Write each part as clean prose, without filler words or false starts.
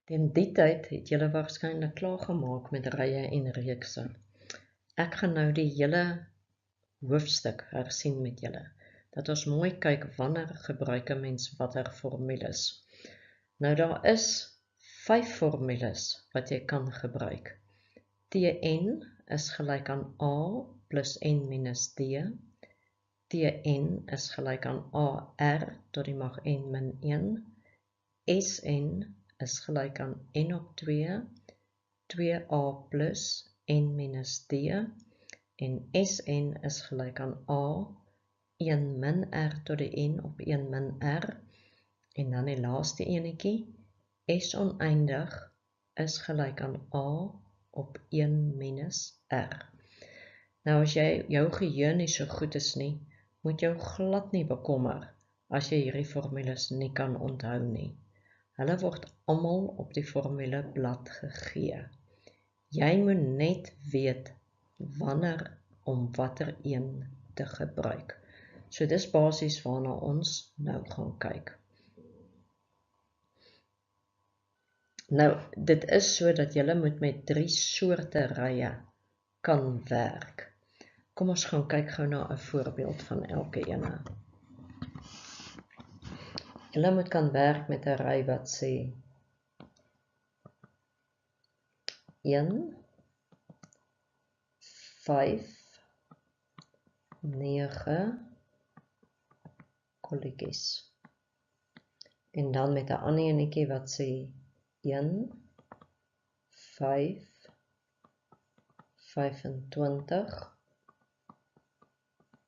Teen die tyd het julle waarskynlik klaargemaak met rye en reekse. Ek gaan nou die hele hoofstuk hersien met julle, dat ons mooi kyk wanneer gebruik 'n mens watter formules. Nou daar is 5 formules wat jy kan gebruik. Tn is gelyk aan A plus n minus D. Tn is gelyk aan AR tot die mag n min 1. Sn is gelyk aan n op 2, 2a plus n minus d, en Sn is gelyk aan a, 1 min r tot die n op 1 min r, en dan die laaste enetjie, S oneindig is gelyk aan a op 1 minus r. Nou as jou geheue nie so goed is nie, moet jou glad nie bekommer as jy hierdie formules nie kan onthou nie. Hulle word almal op die formuleblad gegee. Jy moet net weet wanneer om watter een te gebruik. So dis basies waarna ons nou gaan kyk. Nou, dit is so dat jy moet met 3 soorte rye kan werk. Kom ons gaan kyk gou na 'n voorbeeld van elke ene. Jy moet kan werk met 'n ry wat sê 1, 5, 9 kolletjies. En dan met 'n ander enetjie wat sê 1, 5, 25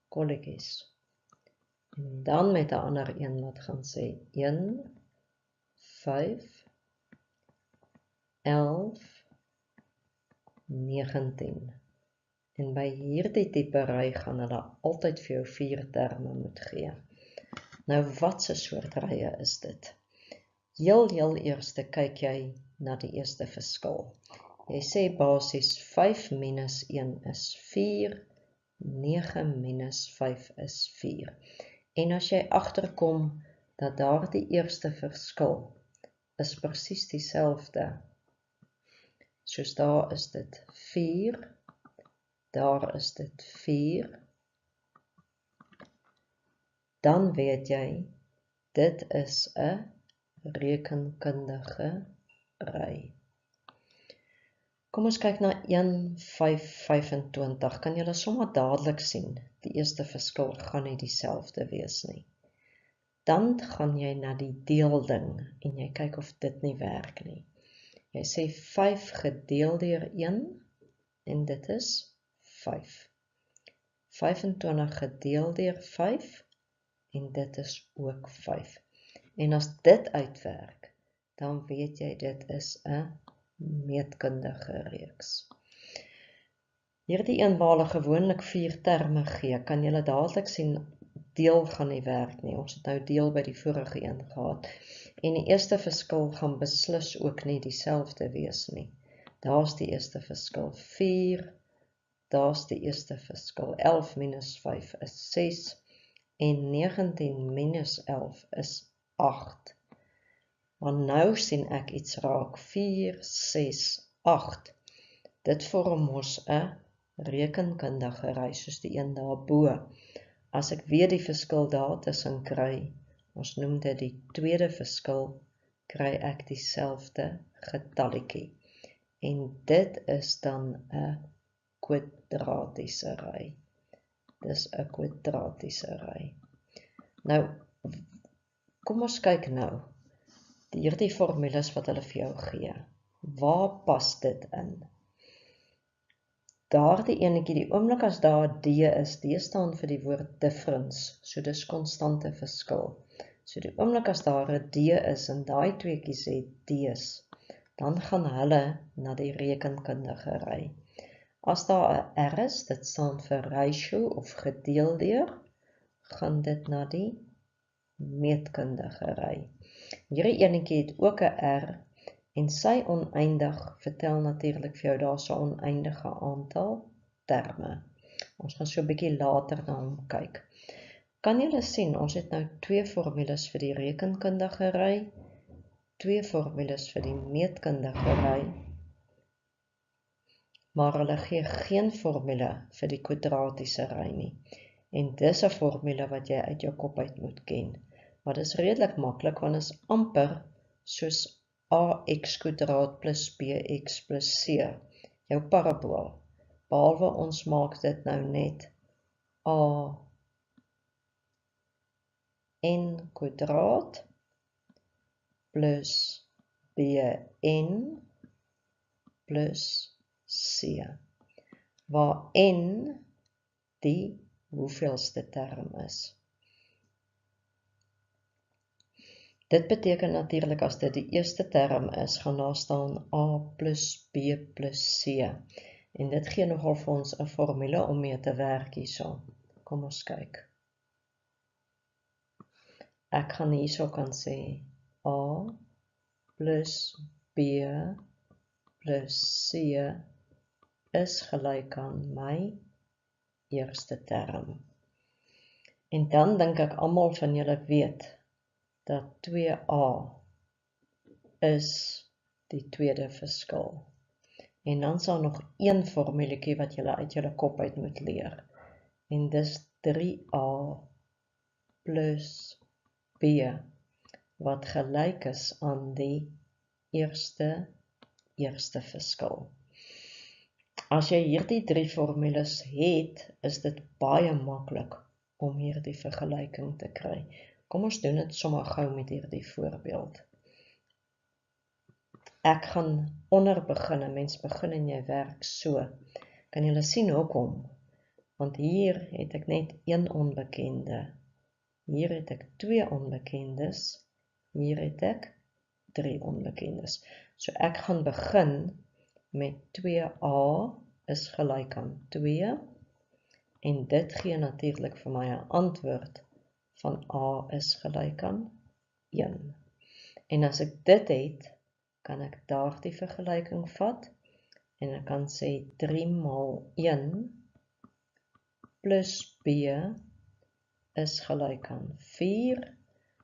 kolletjies. En dan met 'n ander een wat gaan sê 1, 5, 11, 19. En by hierdie tipe ry gaan hulle altyd vir jou 4 terme moet gee. Nou watse soort rye is dit? Heel eerste kyk jy na die eerste verskil. Jy sê basies 5 minus 1 is 4, 9 minus 5 is 4. En as jy agterkom dat daardie eerste verskil is presies dieselfde, soos daar is dit 4, daar is dit 4, dan weet jy, dit is 'n rekenkundige ry. Kom ons kyk na 1, 5, 25. Kan julle sommer dadelik sien, die eerste verskil gaan nie dieselfde wees nie. Dan gaan jy na die deelding, en jy kyk of dit nie werk nie. Jy sê 5 gedeel deur 1, en dit is 5. 25 gedeel deur 5, en dit is ook 5. En as dit uitwerk, dan weet jy dit is 'n meetkundige reeks. Hierdie een waar hulle gewoonlik 4 terme gee, kan julle dadelik sien, deel gaan nie werk nie. Ons het nou deel by die vorige een gehad. En die eerste verskil gaan beslis ook nie dieselfde wees nie. Daar's die eerste verskil 4, daar's die eerste verskil 11 minus 5 is 6, en 19 minus 11 is 8. Maar nou sien ek iets raak, 4, 6, 8. Dit vorm mos 'n rekenkundige ry, soos die een daarbo. As ek weer die verskil daar tussen kry, ons noem dit die tweede verskil, kry ek dieselfde getalletjie. En dit is dan 'n kwadratiese ry. Dis 'n kwadratiese ry. Nou, kom ons kyk nou. Hierdie formules wat hulle vir jou gee. Waar pas dit in? Daardie enetjie, die oomblik as daar 'n D is, D staan vir die woord difference, so dis konstante verskil. So die oomblik as daar 'n D is en daai tweeetjies het D's, dan gaan hulle na die rekenkundige ry. As daar 'n R is, dit staan vir ratio of gedeel deur, gaan dit na die meetkundige ry. Hierdie enetjie het ook 'n R, en sy oneindig vertel natuurlik vir jou, daar's 'n oneindige aantal terme. Ons gaan so 'n bietjie later na hom kyk. Kan julle sien, ons het nou 2 formules vir die rekenkundige ry, 2 formules vir die meetkundige ry, maar hulle gee geen formule vir die kwadratiese ry nie. En dis 'n formule wat jy uit jou kop uit moet ken. Maar dis redelik maklik, want is amper soos ax kwadraat plus bx plus c, jou parabool. Behalwe ons maak dit nou net a n kwadraat plus bn plus c, waar n die hoeveelste term is. Dit beteken natuurlik as dit die eerste term is, gaan daar staan a plus b plus c. En dit gee nogal vir ons 'n formule om mee te werk hierso. Kom ons kyk. Ek gaan hierso kan sê a plus b plus c is gelyk aan my eerste term. En dan dink ek almal van julle weet dat 2a is die tweede verskil. En dan sal nog een formuletjie wat julle uit julle kop uit moet leer. En dis 3a plus b, wat gelyk is aan die eerste verskil. As jy hierdie 3 formules het, is dit baie maklik om hierdie vergelyking te kry. Kom ons doen dit sommer gou met hierdie voorbeeld. Ek gaan onder begin, 'n mens begin en jy werk so. Kan julle sien hoekom? Want hier het ek net 1 onbekende. Hier het ek 2 onbekendes. Hier het ek 3 onbekendes. So ek gaan begin met 2a is gelyk aan 2. En dit gee natuurlik vir my 'n antwoord van a is gelyk aan 1. En as ek dit het, kan ek daardie vergelyking vat en ek kan sê 3 maal 1 plus b is gelyk aan 4.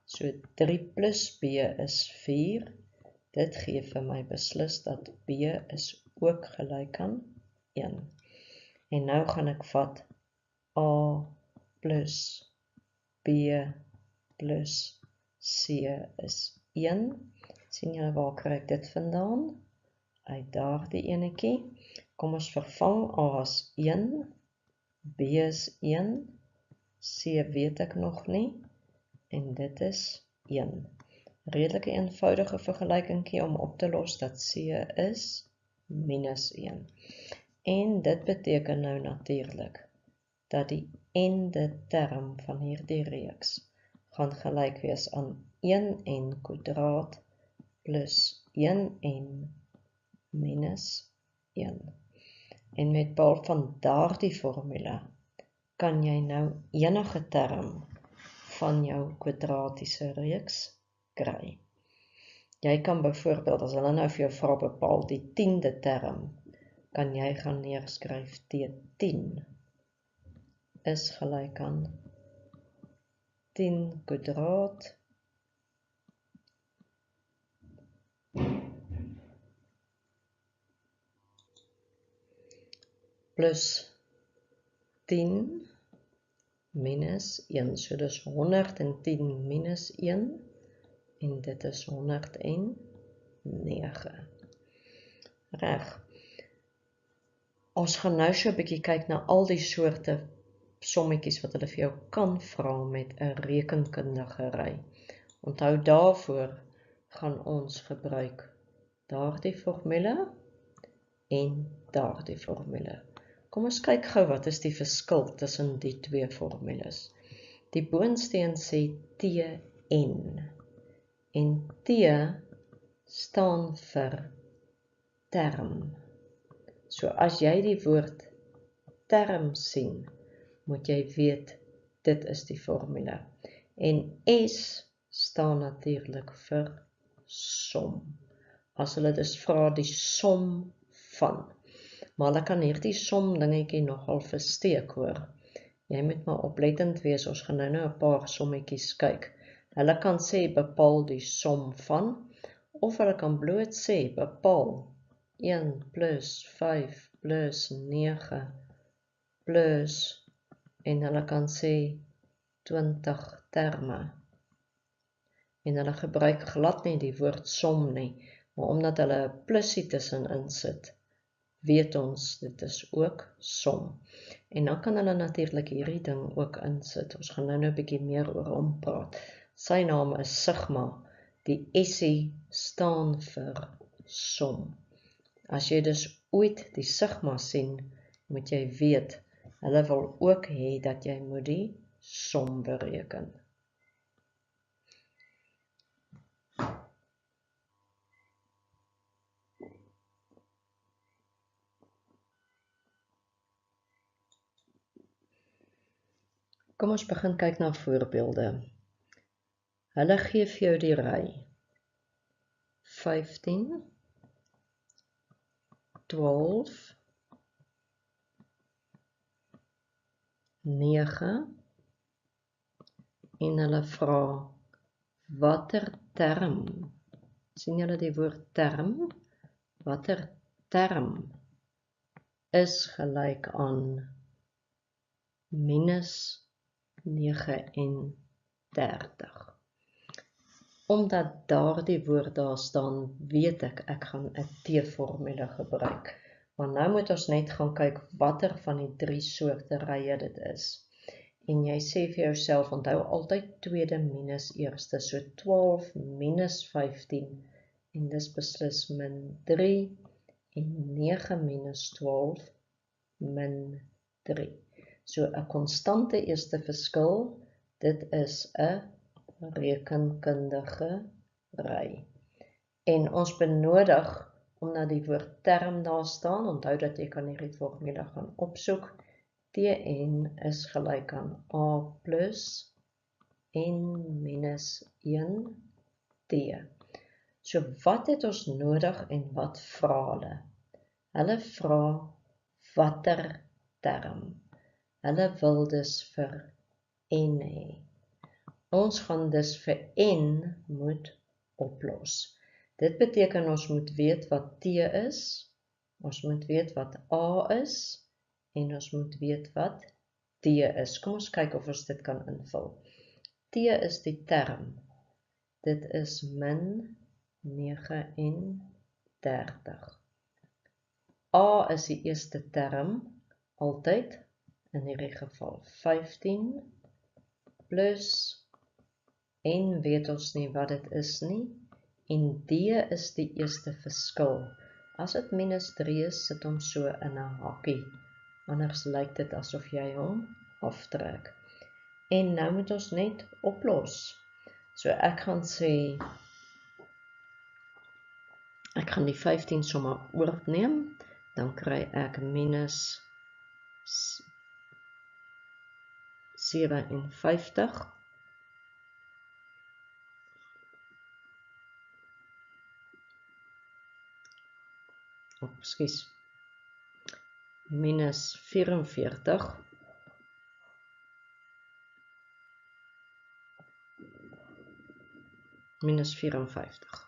So 3 plus b is 4. Dit gee vir my beslis dat b is ook gelyk aan 1. En nou gaan ek vat a plus b plus c is 1. Sien julle waar kry ek dit vandaan? Uit daardie enetjie. Kom ons vervang a as 1, b is 1, c weet ek nog nie, en dit is 1. Redelike eenvoudige vergelykingkie om op te los dat c is minus 1. En dit beteken nou natuurlik dat die ende term van hierdie reeks gaan gelyk wees aan 1n kwadraat plus 1n minus 1. En met behulp van daardie formule kan jy nou enige term van jou kwadratiese reeks kry. Jy kan byvoorbeeld, as hulle nou vir jou vra bepaal die 10de term, kan jy gaan neerskryf T10 is gelyk aan 10 kwadraat plus 10 minus 1. So dis 110 minus 1 en dit is 109. Reg. Ons gaan nou so 'n bietjie kyk na al die soorte sommetjies wat hulle vir jou kan vra met 'n rekenkundige ry. Onthou daarvoor gaan ons gebruik daardie formule en daardie formule. Kom ons kyk gou wat is die verskil tussen die 2 formules. Die boonsteen sê Tn en T staan vir term. So as jy die woord term sien, moet jy weet dit is die formule. En S staan natuurlik vir som. As hulle dus vra die som van. Maar hulle kan hierdie som dingetjie nogal versteek hoor. Jy moet maar oplettend wees, ons gaan nou 'n paar sommetjies kyk. Hulle kan sê bepaal die som van, of hulle kan bloot sê, bepaal 1 plus 5 plus 9 plus, en hulle kan sê 20 terme. En hulle gebruik glad nie die woord som nie, maar omdat hulle 'n plusie tussenin sit, weet ons dit is ook som. En dan kan hulle natuurlik hierdie ding ook insit. Ons gaan nou 'n bietjie meer oor hom praat. Sy naam is sigma. Die essie staan vir som. As jy dus ooit die sigma sien, moet jy weet, hulle wil ook hê dat jy moet die som bereken. Kom ons begin kyk na voorbeelde. Hulle gee vir jou die ry 15, 12, 9 en hulle vra watter term, sien julle die woord term? Watter term is gelyk aan minus 39. Omdat daardie woord daar staan, weet ek gaan 'n T-formule gebruik. Maar nou moet ons net gaan kyk watter van die 3 soorte rye dit is. En jy sê vir jouself, onthou altyd tweede minus eerste, so 12 minus 15, en dis beslis min 3, en 9 minus 12, min 3. So 'n konstante eerste verskil, dit is 'n rekenkundige ry. En ons benodig, omdat die woord term daar staan, onthou dat jy kan hierdie formule gaan opsoek, Tn is gelyk aan A plus N minus 1T. So wat het ons nodig en wat vra hulle? Hulle vra watter term. Hulle wil dus vir N hê. Ons gaan dus vir N moet oplos. Dit beteken ons moet weet wat T is, ons moet weet wat A is, en ons moet weet wat T is. Kom ons kyk of ons dit kan invul. T is die term. Dit is min 39. A is die eerste term, altyd, in hierdie geval 15, plus, en weet ons nie wat dit is nie, en D is die eerste verskil. As dit minus 3 is, sit hom so in 'n hakkie, anders lyk dit asof jy hom aftrek. En nou moet ons net oplos. So ek gaan sê, ek gaan die 15 sommer oorneem, dan kry ek minus 57, minus 44, minus 54.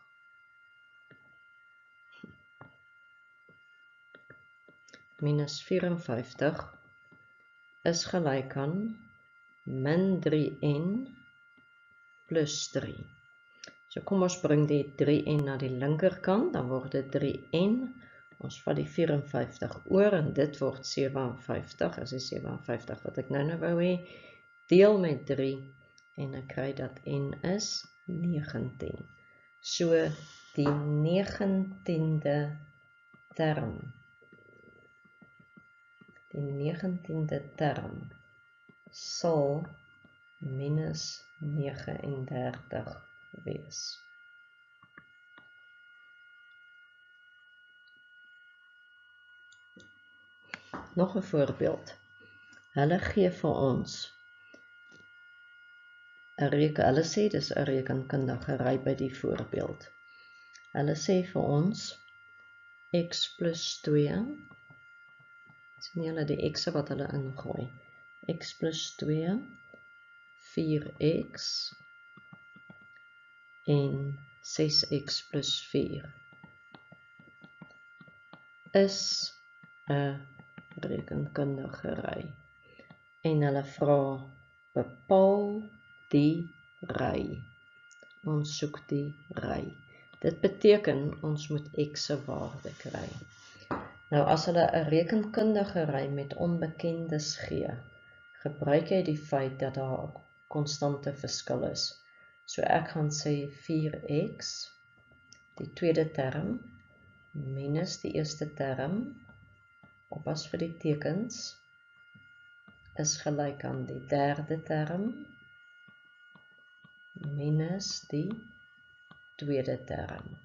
Minus 54 is gelyk aan min 3n plus 3. So kom ons bring die 3n na die linkerkant, dan word dit 3n. Ons vat die 54 oor en dit word 57, is die 57 wat ek nou wou hê. Deel met 3 en ek kry dat n is 19. So die 19de term. Die 19de term sal minus 39 wees. Nog 'n voorbeeld. Hulle gee vir ons 'n hulle sê dis 'n rekenkundige ry by die voorbeeld. Hulle sê vir ons x plus 2, sien julle die x'e wat hulle ingooi, x plus 2, 4x en 6x plus 4 is 'n rekenkundige ry. En hulle vra, bepaal die ry. Ons soek die ry. Dit beteken, ons moet x se waarde kry. Nou, as hulle 'n rekenkundige ry met onbekendes gee, gebruik jy die feit dat daar 'n konstante verskil is. So ek gaan sê 4x, die tweede term, minus die eerste term, oppas vir die tekens, is gelyk aan die derde term, minus die tweede term.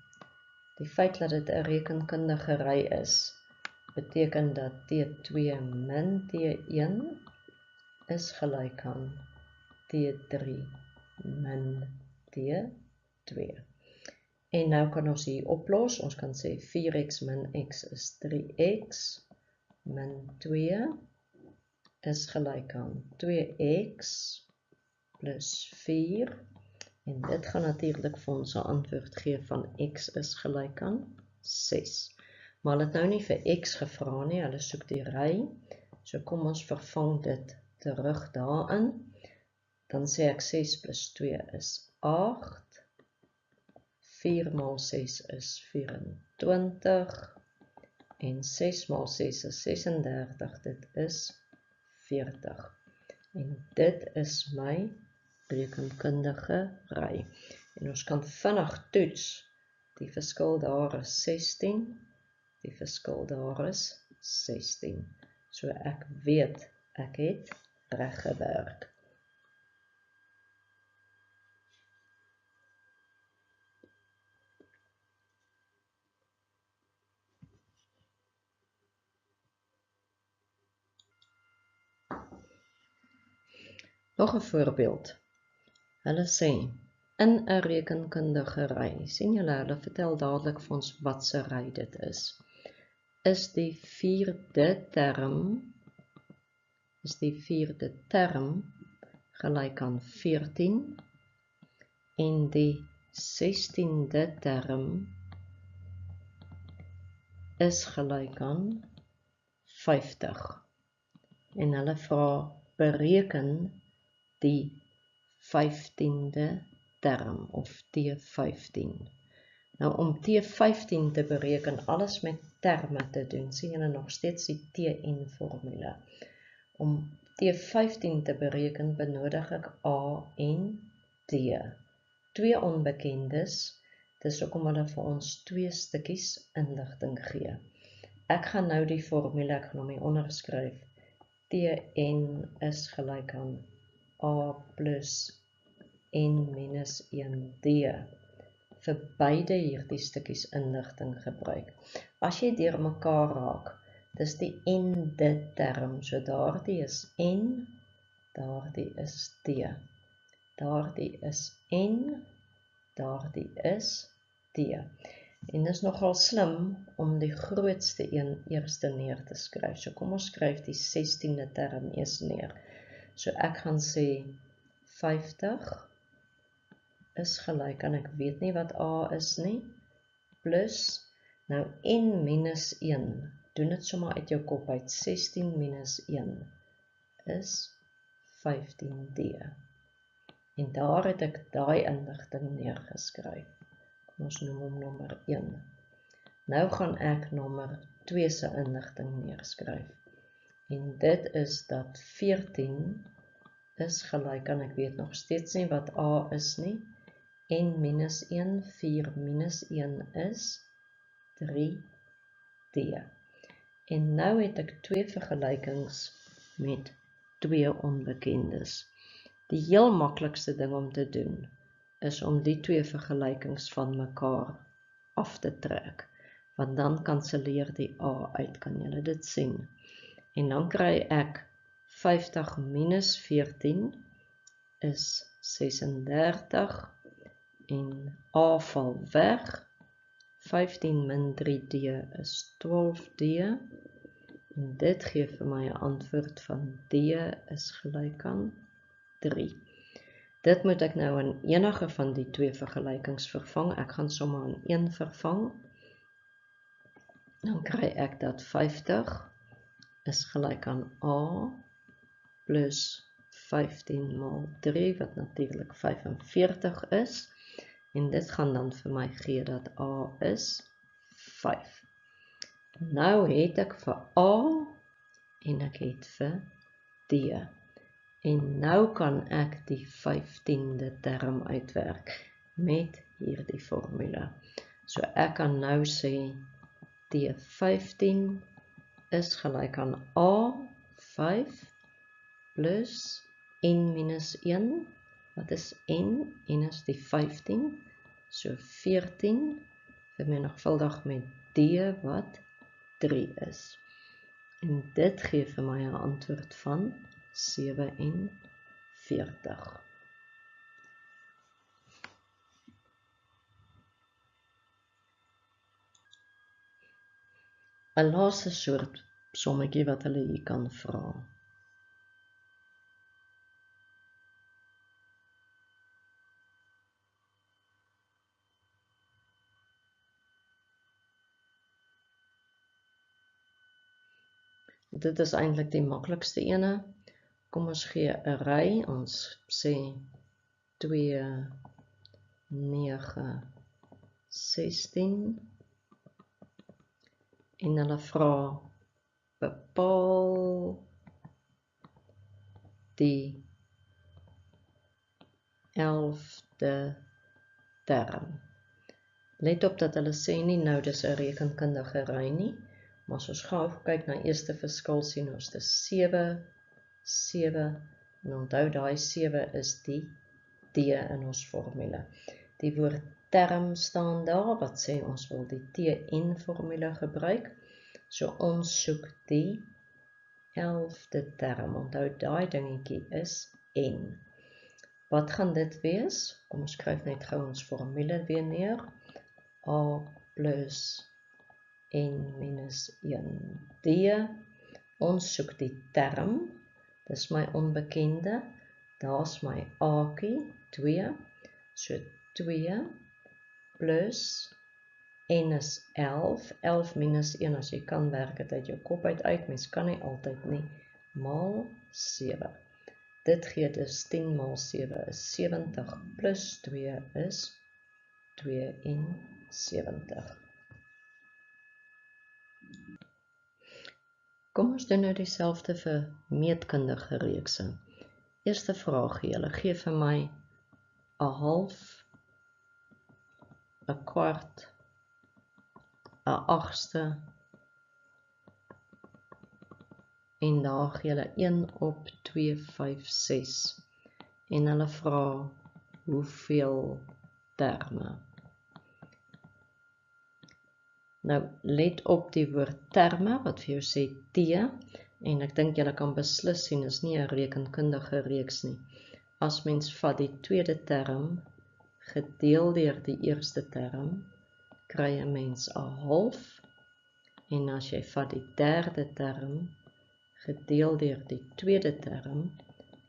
Die feit dat dit 'n rekenkundige ry is, beteken dat T2 min T1 is gelyk aan T3 min T2. En nou kan ons hier oplos, ons kan sê 4x min x is 3x, min 2 is gelyk aan 2x plus 4, en dit gaan natuurlik vir ons 'n antwoord gee van x is gelyk aan 6. Maar hulle het nou nie vir x gevra nie, hulle soek die ry, so kom ons vervang dit terug daarin, dan sê ek 6 plus 2 is 8, 4 maal 6 is 24, en 6 maal 6 is 36, dit is 40. En dit is my rekenkundige ry. En ons kan vinnig toets, die verskil daar is 16, die verskil daar is 16. So ek weet, ek het reg gewerk. Nog 'n voorbeeld. Hulle sê, in 'n rekenkundige ry, sien julle, hulle vertel dadelik vir ons wat se ry dit is die vierde term gelyk aan 14 en die 16de term is gelyk aan 50. En hulle vra, bereken die 15de term, of T15. Nou, om T15 te bereken, alles met terme te doen, sien julle nog steeds die Tn-formule. Om T15 te bereken, benodig ek A en T. Twee onbekendes, dis hoekom hulle vir ons twee stukkies inligting gee. Ek gaan nou die formule, ek gaan hom hier onderskryf. Tn is gelyk aan A plus N minus 1D. Vir beide hierdie stukkies inligting gebruik. As jy deur mekaar raak, dis die N-de term, so daardie is N, daardie is T. Daardie is N, daardie is T. En dis nogal slim om die grootste een eerste neer te skryf. So kom ons skryf die 16de term eers neer. So ek gaan sê 50 is gelyk aan, ek weet nie wat A is nie, plus, nou N minus 1, doen dit sommer uit jou kop uit, 16 minus 1 is 15D. En daar het ek daai inligting neergeskryf. Kom ons noem hom nommer 1. Nou gaan ek nommer 2 se inligting neerskryf. En dit is dat 14 is gelyk aan, ek weet nog steeds nie wat A is nie, N minus 1, 4 minus 1 is 3D. En nou het ek twee vergelykings met twee onbekendes. Die heel maklikste ding om te doen, is om die twee vergelykings van mekaar af te trek, want dan kanselleer die A uit, kan julle dit sien. En dan kry ek 50 minus 14 is 36, en A val weg, 15 min 3D is 12D, en dit gee vir my 'n antwoord van D is gelyk aan 3. Dit moet ek nou in enige van die twee vergelykings vervang. Ek gaan sommer in 1 vervang. Dan kry ek dat 50 is gelyk aan A plus 15 maal 3, wat natuurlik 45 is. En dit gaan dan vir my gee dat A is 5. Nou het ek vir A en ek het vir D. En nou kan ek die 15de term uitwerk met hierdie formule. So ek kan nou sê D15 is gelyk aan A5 plus n minus 1. Wat is n? N is die 15. So 14 vermenigvuldig met D wat 3 is. En dit gee vir my 'n antwoord van 47. 'n laaste soort sommetjie wat hulle hier kan vra. Dit is eintlik die maklikste ene. Kom ons gee 'n ry. Ons sê 2, 9, 16. En hulle vra bepaal die 11de term. Let op dat hulle sê nie nou dis 'n rekenkundige ry nie, maar as ons gou kyk na eerste verskil sien ons dis 7, 7, en onthou daai 7 is die D in ons formule. Die woord term staan daar, wat sê ons wil die TN formule gebruik. So ons soek die 11de term. Onthou daai dingetjie is N. Wat gaan dit wees? Kom ons skryf net gou ons formule weer neer. A plus N minus 1D. Ons soek die term. Dis my onbekende. Daar's my A'kie, 2. So 2 plus N is 11. 11 minus 1, as jy kan werk het uit jou kop uit. Mens kan nie altyd nie. Maal 7. Dit gee dus 10 maal 7 is 70 plus 2 is 72. Kom ons doen nou dieselfde vir meetkundige reekse. Eerste vraagie, hulle gee vir my 'n half, 'n kwart, 'n agste, en daar gee hulle 1 op 2, 5, 6. En hulle vra hoeveel terme. Nou, let op die woord terme, wat vir jou sê T, en ek dink julle kan beslis sien, is nie 'n rekenkundige reeks nie. As mens vat die tweede term, gedeel deur die eerste term, kry 'n mens 'n half, en as jy vat die derde term, gedeel deur die tweede term,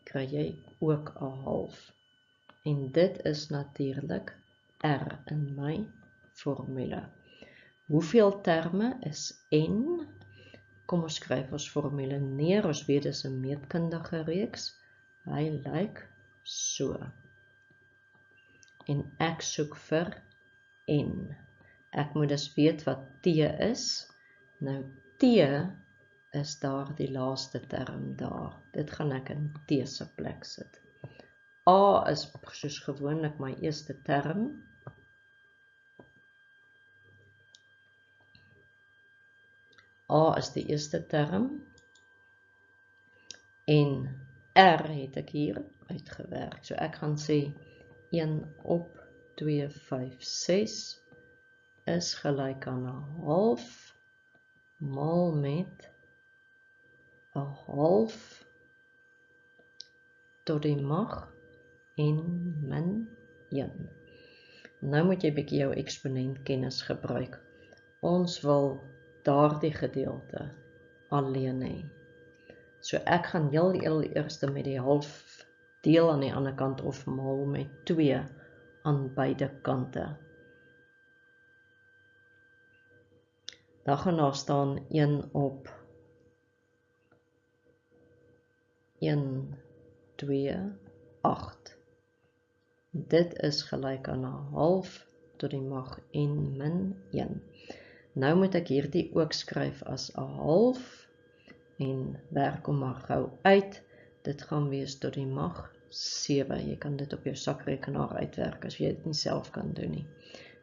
kry jy ook 'n half. En dit is natuurlik R in my formule. Hoeveel terme is N? Kom ons skryf ons formule neer, ons weet dis 'n meetkundige reeks. Hy lyk so. En ek soek vir N. Ek moet dus weet wat T is. Nou T is daar die laaste term daar. Dit gaan ek in T se plek sit. A is soos gewoonlik my eerste term. A is die eerste term. En R het ek hier uitgewerk. So ek gaan sê 1 op 2, 5, 6 is gelyk aan 'n half maal met 'n half tot die mag N min 1. Nou moet jy bietjie jou eksponentkennis gebruik. Ons wil daardie gedeelte alleen hê. So ek gaan heel eerste met die half deel aan die ander kant of maal met 2 aan beide kante. Dan gaan daar staan 1 op 1, 2, 8. Dit is gelyk aan 'n half tot die mag n min 1. Nou moet ek hierdie ook skryf as 'n half en werk hom maar gou uit. Dit gaan wees tot die mag 7. Jy kan dit op jou sakrekenaar uitwerk as jy dit nie self kan doen nie.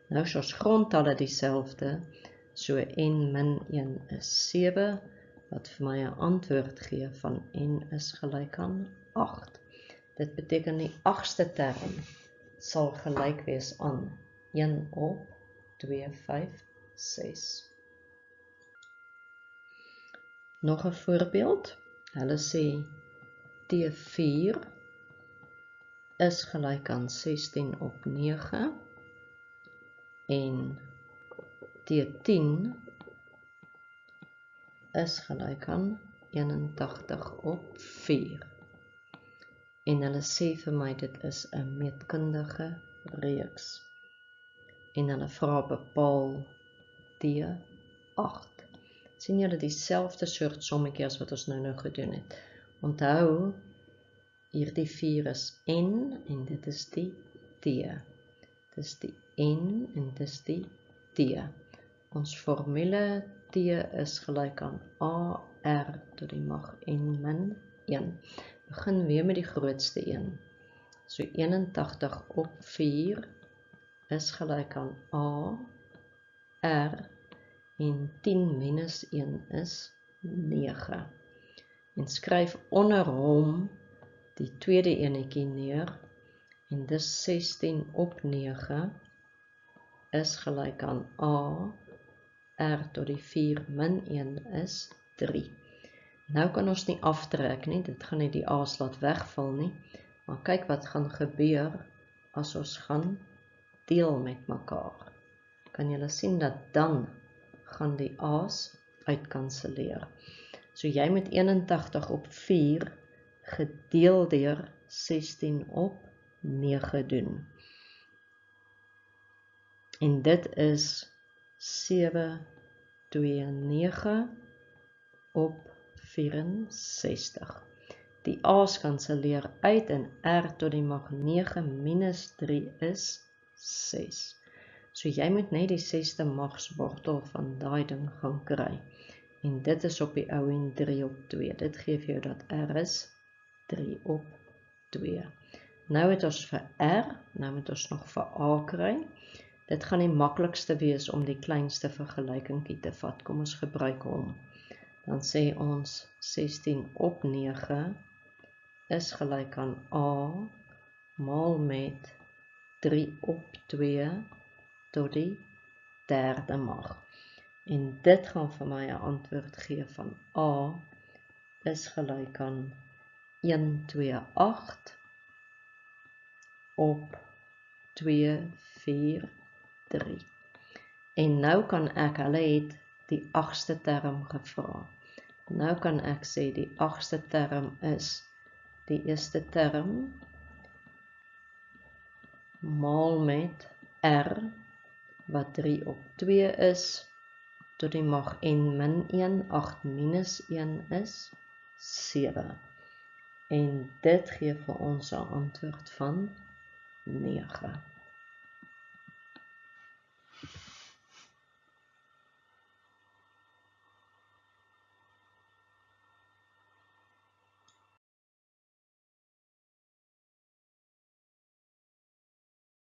Nou is ons grondtalle dieselfde, so n min 1 is 7, wat vir my 'n antwoord gee van n is gelyk aan 8. Dit beteken die 8ste term sal gelyk wees aan 1 op 2, 5, 6. Nog 'n voorbeeld. Hulle sê T4 is gelyk aan 16 op 9 en T10 is gelyk aan 81 op 4. En hulle sê vir my dit is 'n meetkundige reeks. En hulle vra bepaal T8. Sien julle dieselfde soort sommetjie as wat ons nou gedoen het. Onthou, hierdie 4 is n en dit is die t. Dis die n en dis die t. Ons formule t is gelyk aan AR tot die mag n min 1. Begin weer met die grootste een. So 81 op 4 is gelyk aan AR en 10 minus 1 is 9. En skryf onder hom die tweede enetjie neer en dis 16 op 9 is gelyk aan R tot die 4 min 1 is 3. Nou kan ons nie aftrek nie, dit gaan nie die A's laat wegval nie, maar kyk wat gaan gebeur as ons gaan deel met mekaar. Kan julle sien dat dan gaan die A's uitkanselleer. So jy moet 81 op 4 gedeel deur 16 op 9 doen. En dit is 729 op 64. Die A's kanselleer uit en R tot die mag 9 minus 3 is 6. So jy moet net die 6ste magswortel van daai ding gaan kry. En dit is op die ou en 3 op 2. Dit gee vir jou dat R is 3 op 2. Nou het ons vir R, nou moet ons nog vir A kry. Dit gaan die maklikste wees om die kleinste vergelykingkie te vat. Kom ons gebruik hom. Dan sê ons 16 op 9 is gelyk aan A maal met 3 op 2 tot die derde mag. En dit gaan vir my 'n antwoord gee van A is gelyk aan 128 op 243. En nou kan ek, hulle het die 8ste term gevra. Nou kan ek sê die 8ste term is die eerste term maal met R wat 3 op 2 is tot die mag n min 1, 8 minus 1 is 7. En dit gee vir ons 'n antwoord van 9.